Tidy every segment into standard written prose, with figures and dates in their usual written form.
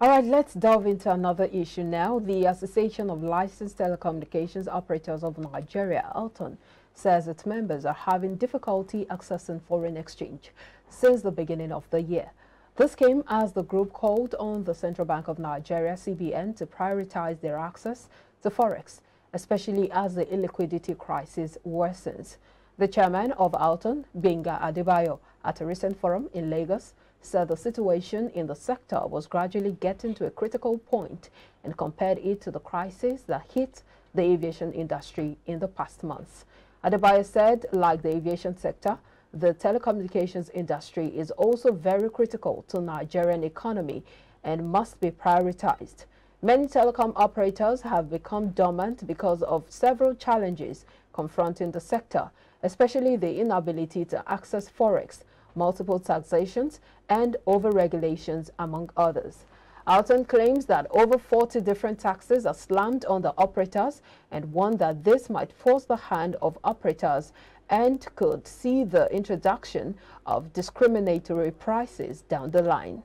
All right, let's delve into another issue now. The Association of Licensed Telecommunications Operators of Nigeria, ALTON, says its members are having difficulty accessing foreign exchange since the beginning of the year. This came as the group called on the Central Bank of Nigeria, CBN, to prioritize their access to forex, especially as the illiquidity crisis worsens. The chairman of ALTON, Benga Adebayo, at a recent forum in Lagos, said the situation in the sector was gradually getting to a critical point and compared it to the crisis that hit the aviation industry in the past months. Adebayo said, like the aviation sector, the telecommunications industry is also very critical to Nigerian economy and must be prioritized. Many telecom operators have become dormant because of several challenges confronting the sector, especially the inability to access forex, multiple taxations, and over-regulations, among others. ALTON claims that over 40 different taxes are slammed on the operators and warned that this might force the hand of operators and could see the introduction of discriminatory prices down the line.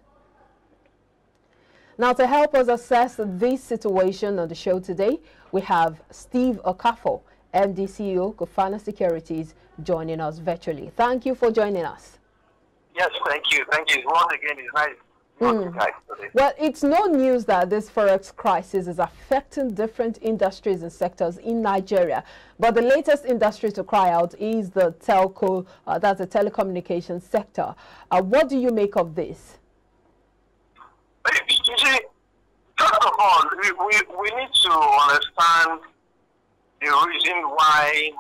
Now, to help us assess this situation on the show today, we have Steve Okafor, MD CEO, Kofana Securities, joining us virtually. Thank you for joining us. Yes, thank you. Thank you. Once again, it's nice. Well, it's no news that this forex crisis is affecting different industries and sectors in Nigeria. But the latest industry to cry out is the telco, that's the telecommunications sector. What do you make of this? You see, first of all, we need to understand the reason why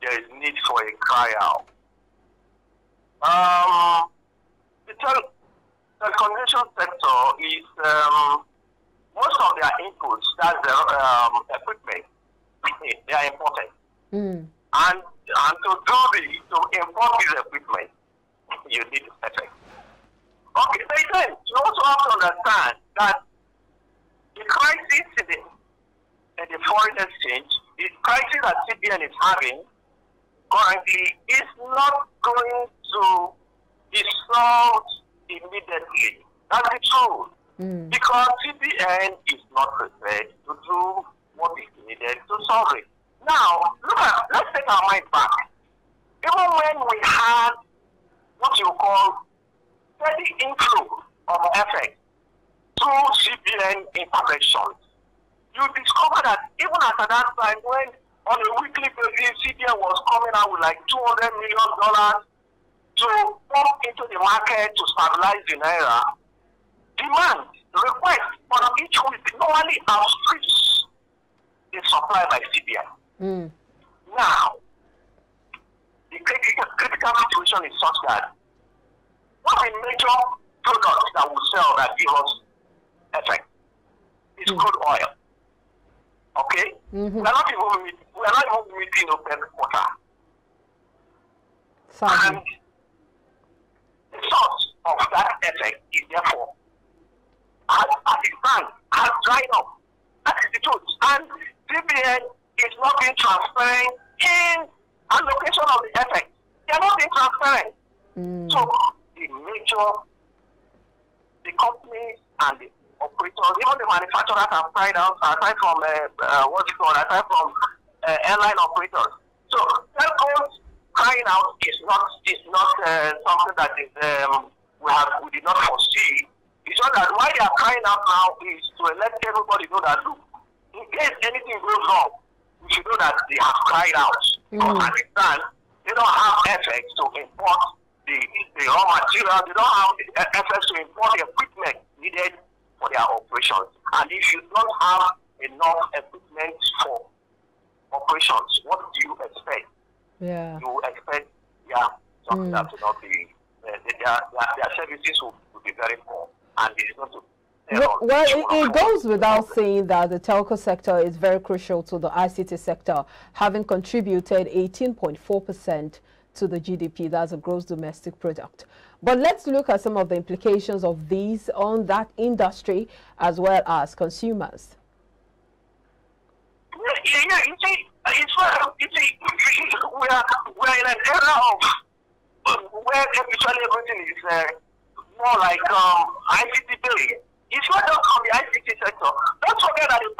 there is need for a cry out. The telecommunication sector is most of their inputs, that's their equipment, they are important. And to import this equipment, you need effect. Okay, but then you also have to understand that the crisis in the foreign exchange, the crisis that CBN is having currently is not going to be solved immediately. That's the truth. Because CBN is not prepared to do what is needed to solve it. Now, let's take our mind back. Even when we had what you call steady inflow of effect through CBN interventions, you discover that even at that time when on a weekly basis CBN was coming out with like $200 million to pump into the market to stabilize the naira, demand, request for each week normally outstrips the supply by CBN. Now, the critical situation is such that one of the major products that will sell that give us effect is crude oil. Okay? We are not even meeting open quota. And the source of that effect is therefore, as it stands, has dried up. That is the truth. And CBN is not being transparent in allocation of the effect. They are not being transparent. So the companies and the operators, even the manufacturers have cried out, aside from aside from airline operators. So Telcos crying out is not something that is we did not foresee. It's just that why they are crying out now is to let everybody know that look, in case anything goes wrong, we should know that they have cried out. Because at the time, they don't have effects to import the raw material, they don't have effects to import the equipment needed for their operations. And if you don't have enough equipment for operations, what do you expect? You expect, something that will not be, their services will be very poor. And it's not to it goes without saying that the telco sector is very crucial to the ICT sector, having contributed 18.4% to the GDP, that's a gross domestic product. But let's look at some of the implications of these on that industry as well as consumers. Yeah, you see, we're in an era of where virtually everything is more like ICT billing. It's not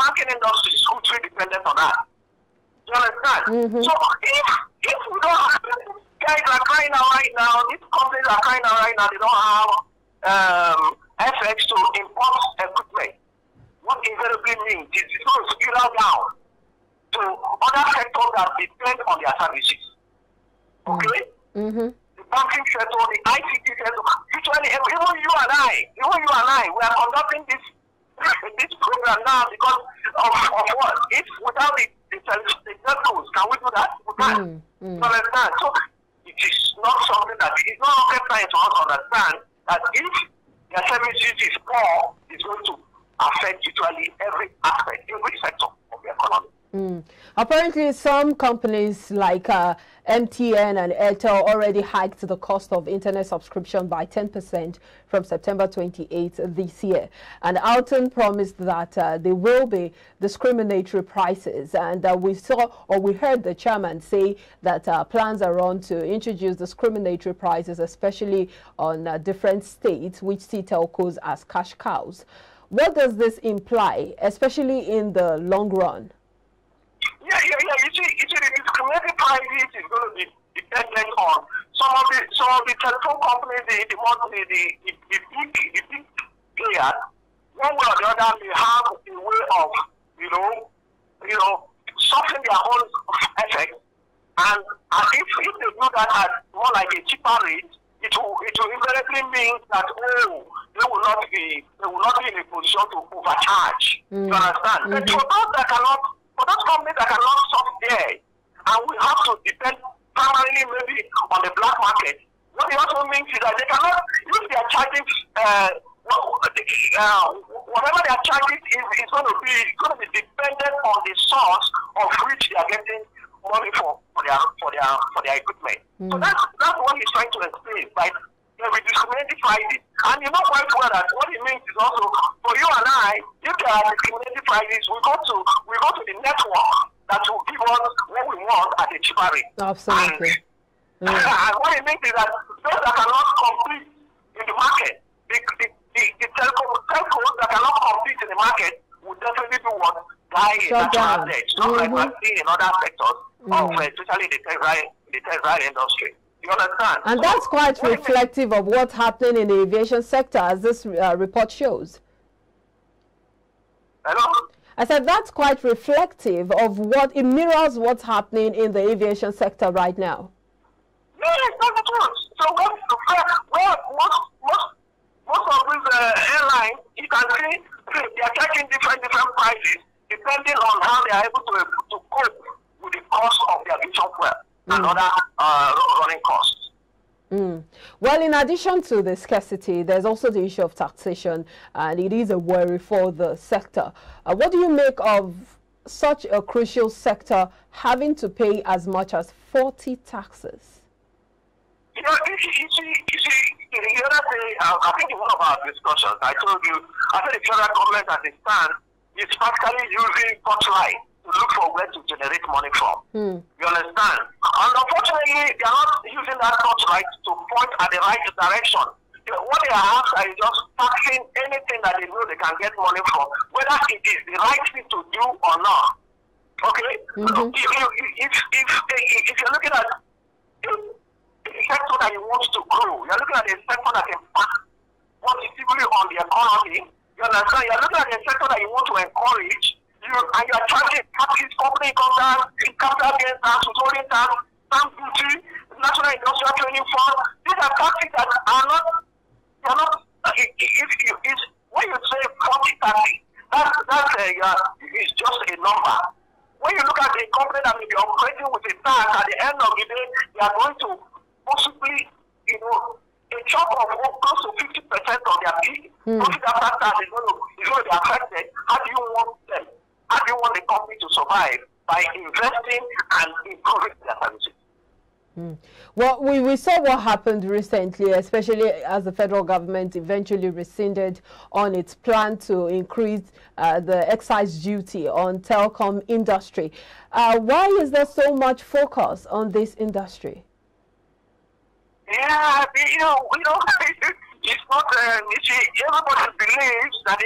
banking industry is hugely dependent on that. You understand? So if we don't have, guys are crying out right now, these companies are crying out right now, they don't have FX to import equipment. What invariably means is it's going to spiral down to other sectors that depend on their services. Okay? The banking sector, the ICT sector, usually even you and I, we are conducting this program now because of what? If without the telcos, can we do that? We can't. You understand? So it is not something that it's not rocket science for us to understand that if their services is poor, it's going to affect usually every aspect, every sector of the economy. Apparently, some companies like MTN and Airtel already hiked the cost of internet subscription by 10% from September 28th this year. And Alton promised that there will be discriminatory prices. And we heard the chairman say that plans are on to introduce discriminatory prices, especially on different states, which see telcos as cash cows. What does this imply, especially in the long run? Yeah. You see, the discriminatory prices is going to be dependent on some of the telephone companies, the big players. One way or the other, may have a way of, softening their own effect. And if they do that at more like a cheaper rate, it will invariably mean that they will not be in a position to overcharge. You understand? But for those companies that cannot stop there, and we have to depend primarily maybe on the black market, what it also means is that they cannot, if they are charging, whatever they are charging is going to be dependent on the source of which they are getting money for their equipment. So that's what he's trying to explain by the discriminating prices. And you know quite well that what it means is also for you and I, if there are discriminating prices, we go to the network that will give us what we want at a cheaper rate. Absolutely. And what it means is that those that cannot compete in the market, the telcos that cannot compete in the market will definitely do what? Die in natural death. Not like we're seeing in other sectors, especially the textile industry. You understand? And that's quite reflective of what's happening in the aviation sector, as this report shows. Hello? I said that's quite reflective of it mirrors what's happening in the aviation sector right now. Yes, that's the truth. So most of these airlines, you can see they are charging different prices depending on how they are able to cope with the cost of their aviation fuel and other running costs. Well, in addition to the scarcity, there's also the issue of taxation, and it is a worry for the sector. What do you make of such a crucial sector having to pay as much as 40 taxes? You know, you see, the other day, I think in one of our discussions, I told you, I said the federal government as it stands is practically using torchlight to look for where to generate money from. You understand? And unfortunately, they are not using that torchlight to point at the right direction. What they are after is just taxing anything that they know they can get money from, whether it is the right thing to do or not. Okay? If you're looking at a sector that you want to grow, you're looking at a sector that impacts positively on the economy, you understand? You're looking at a sector that you want to encourage, and you're charging taxes, company income tax, capital gains tax, withholding tax, stamp duty, national industrial training fund. These are taxes that are not, when you say 40 taxes, it's just a number. When you look at the company that may be operating with a tax, at the end of the day, they are going to possibly, a chunk of close to 50% of their profit after tax is going to be affected. How do you want them? How do you want the company to survive? By investing and improving their services. Well, we saw what happened recently, especially as the federal government eventually rescinded on its plan to increase the excise duty on telecom industry. Why is there so much focus on this industry? Yeah, it's not. Everybody believes that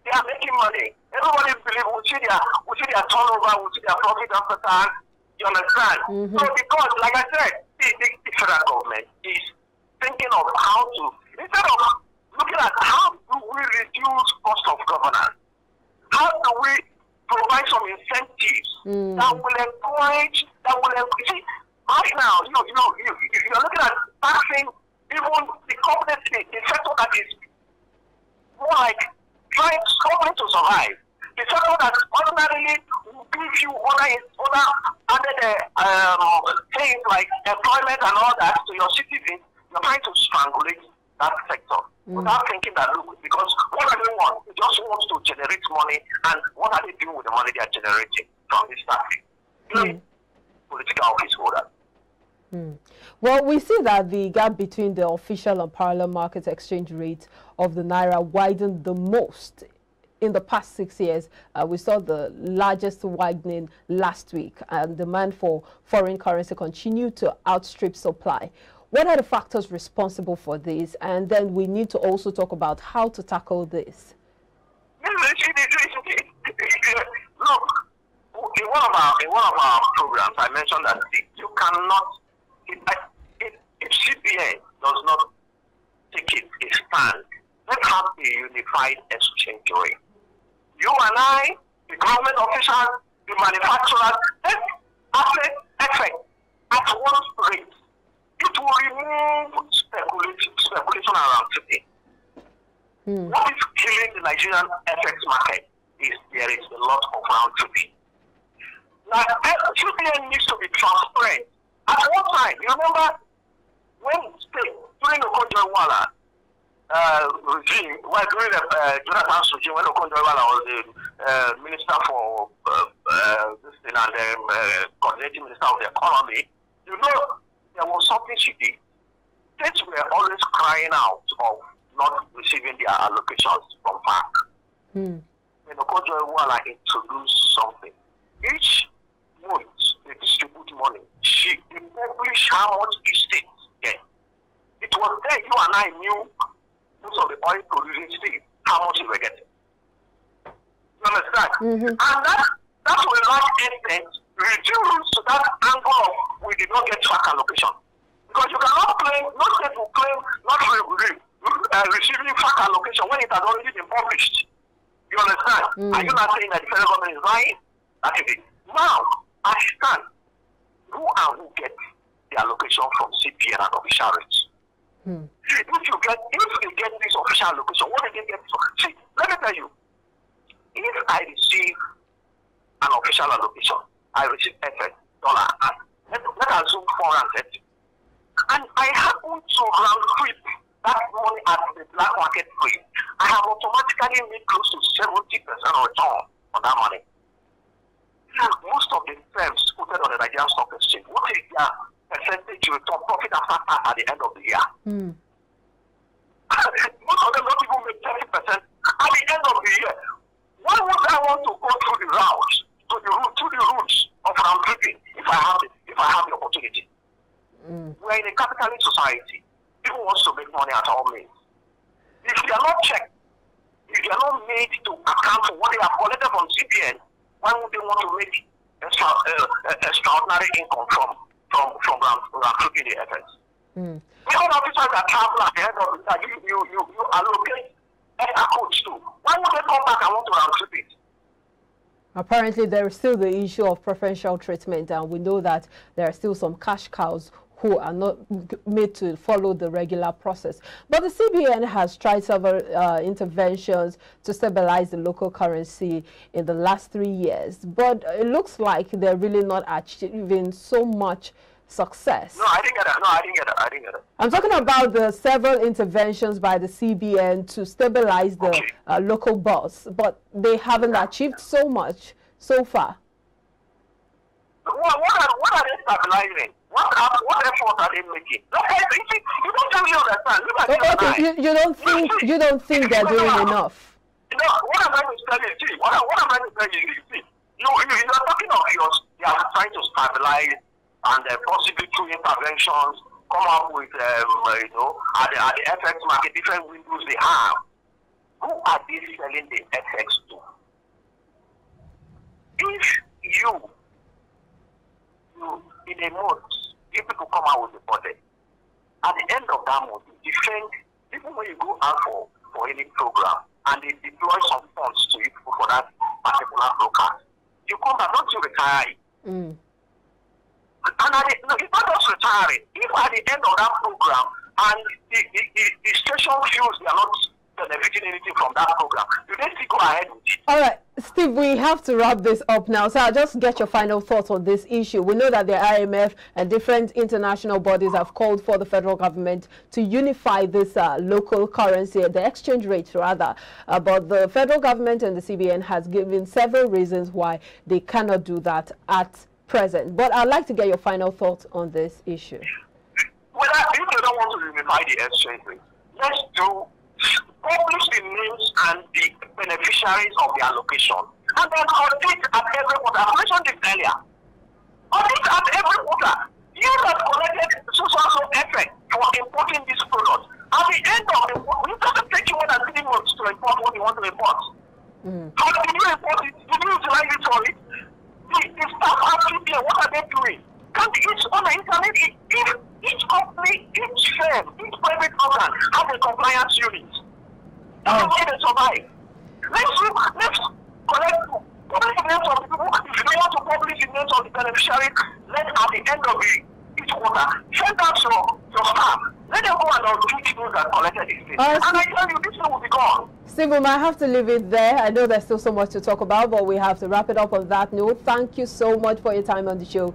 They are making money. Everybody believes we see their turnover, we see their profit after tax. You understand? So because, like I said, the federal government is thinking of how to, instead of looking at how do we reduce cost of governance, how do we provide some incentives that will encourage, see, right now, you're looking at taxing even the company, the sector that is more like trying struggling to survive. The sector that ordinarily will give you other added things like employment and all that to your citizens. You're trying to strangulate that sector without thinking that, look, because what do they want? They just want to generate money, and what are they doing with the money they are generating from this taxing? Political office holder. Well, we see that the gap between the official and parallel market exchange rate of the Naira widened the most in the past 6 years. We saw the largest widening last week, and demand for foreign currency continued to outstrip supply. What are the factors responsible for this? And then we need to also talk about how to tackle this. Look, in one of our programs, I mentioned that you cannot, if CBN does not take a stand, let's have a unified exchange rate. You and I, the government officials, the manufacturers, let's effect at one rate. It will remove speculation around today. What is killing the Nigerian FX market is there is a lot of round tripping. Now, CBN needs to be transparent. At one time, you remember when during the Okonjo-Iweala regime, during the Jonathan's regime, when Okonjo-Iweala was the minister for this thing and the coordinating minister of the economy, there was something she did. States were always crying out of not receiving their allocations from back. When Okonjo-Iweala introduced something, each month they distribute money. They publish how much each state gets. It was then you and I knew most of the oil producing states how much they were getting. You understand? And that will not extent reduce to that angle of we did not get track allocation. Because you cannot claim, no state will claim not receiving track allocation when it has already been published. You understand? Are you not saying that the federal government is lying? That is it. Now, I stand. Who and who get the allocation from CPN and official rates? If they get this official allocation, what do they get from? See, let me tell you, if I receive an official allocation, I receive FX, dollar, and let us assume 430. And I happen to round trip that money at the black market rate. I have automatically made close to 70% return on that money. Most of the firms quoted on the Nigerian Stock Exchange, what is their percentage return profit after tax at the end of the year? Most of them don't even make 30% at the end of the year. Why would I want to go through the routes, to the routes of round tripping if I have the opportunity? We're in a capitalist society. People want to make money at all means. If they are not checked, if they are not made to account for what they have collected from CBN, why would they want to make extraordinary income from tripping the FX? Even officers that travel at the end of the time, you allocate extra codes too. Why would they come back and want to round trip it? Apparently, there is still the issue of preferential treatment, and we know that there are still some cash cows who are not made to follow the regular process. But the CBN has tried several interventions to stabilize the local currency in the last 3 years. But it looks like they're really not achieving so much success. No, I didn't get it. I'm talking about the several interventions by the CBN to stabilize the local buzz, but they haven't achieved so much so far. What are they stabilizing? What effort are they making? You don't really understand. Look at you don't think they're doing enough. No, what I'm trying to tell you, see, what I'm trying to tell you is, see, you're talking of they are trying to stabilize and possibly through interventions come up with, at the FX market, different windows they have. who are they selling the FX to? If you in a month, if people come out with the budget, at the end of that month, you defend, even when you go out for any program and they deploy some funds to you for that particular broadcast, you come back, not to retire it. And it's not just retiring. If at the end of that program and the station feels they are not benefiting anything from that program, you then still go ahead with it. All right, Steve, we have to wrap this up now. So I'll just get your final thoughts on this issue. We know that the IMF and different international bodies have called for the federal government to unify this local currency, the exchange rate rather. But the federal government and the CBN has given several reasons why they cannot do that at present. But I'd like to get your final thoughts on this issue. Well, if they don't want to unify the exchange rate, let's publish the names and the beneficiaries of the allocation, and then audit at every quarter. I mentioned this earlier. Audit at every quarter. You have collected so effort for importing this product. At the end of the quarter, it doesn't take you more than 3 months to import what you want to import. How did you import it? Did you utilize it for it? The staff actually there, what are they doing? Can it's on the internet? If each company, each firm, each private organ has a compliance unit. How can they survive? Let's collect publish the names of the people. If you don't want to publish the names of the beneficiaries, let at the end of each quarter, send out your staff. Let them go and audit those that collected these things. And I tell you, this thing will be gone. Steve, we might have to leave it there. I know there's still so much to talk about, but we have to wrap it up on that note. Thank you so much for your time on the show.